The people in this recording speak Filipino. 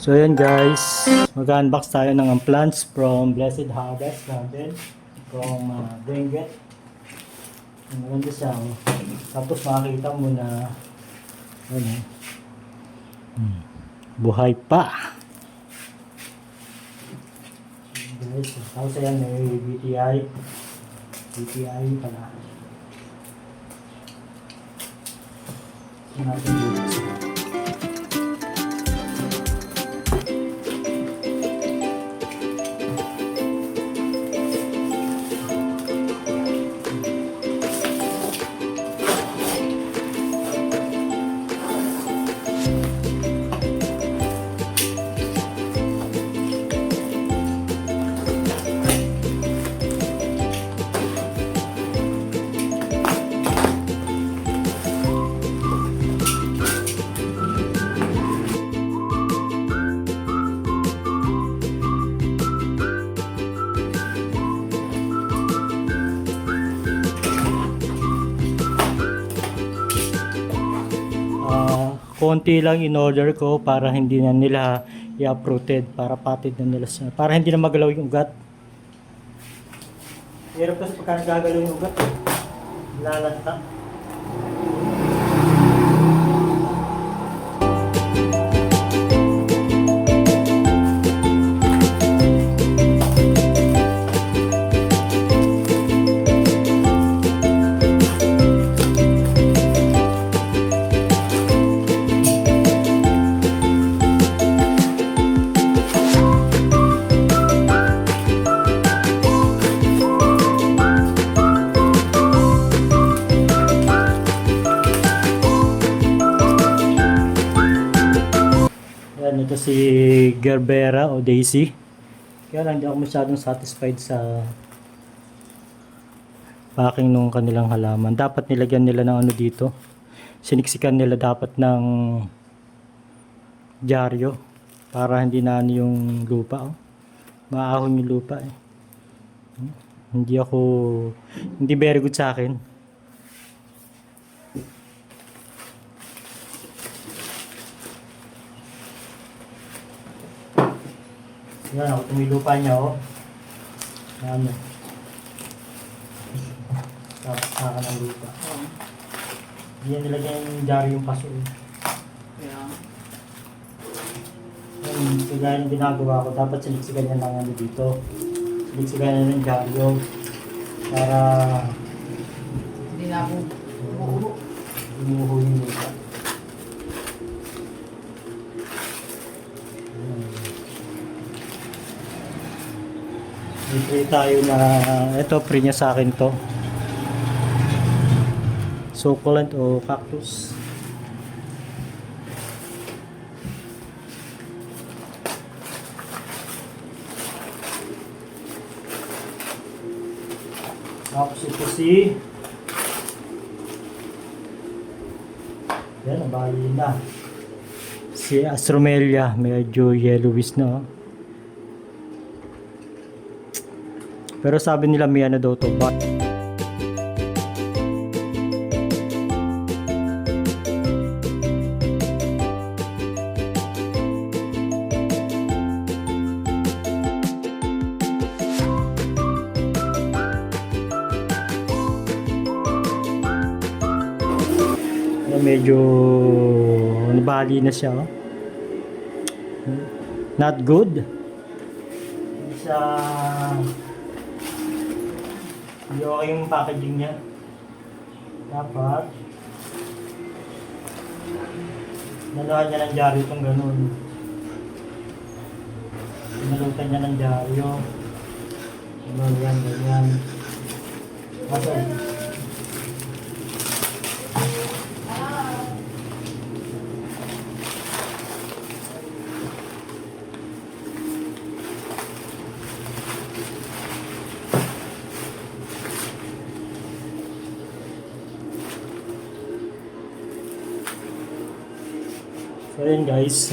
So yan guys, mag-unbox tayo ng plants from Blessed Harvest natin from Benguet. Maganda siya. Tapos makikita mo na ano, buhay pa. Guys, tapos yan may BTI pala. Natin dito siya. Konti lang in order ko para hindi na nila i-uprooted, para patid na nila siya, para hindi na magalaw yung ugat. Pero kasi pagka nagagalaw yung ugat, lalanta. Ito si Gerbera o Daisy. Kaya lang hindi ako masyadong satisfied sa packing nung kanilang halaman. Dapat nilagyan nila ng ano dito. Siniksikan nila dapat ng dyaryo para hindi na ano yung lupa. Oh. Maahon yung lupa eh. Hindi very good sa akin. Yan ako, tumilupa niya oh. Ano. Saka ng lupa. Hindi yan nilagyan yung dyaryo yung paso eh. Yan, kagaya yung ginagawa ko, dapat siniksikan niya ng ano dito. Siniksikan niya ng dyaryo. Para hindi na ako umuho yung lupa. May tayo na ito, free niya sa akin to. Succulent o cactus. Tapos ito yan, nabali na. Si Astromelia, medyo yellowish na. Pero sabi nila may ano daw to, but medyo nabali na siya. Oh. Not good. Hindi okay yung packaging niya. Dapat naluhan niya ng dyaryo itong ganun. Nalutan niya ng dyaryo. Ganyan. Kaso so yun guys,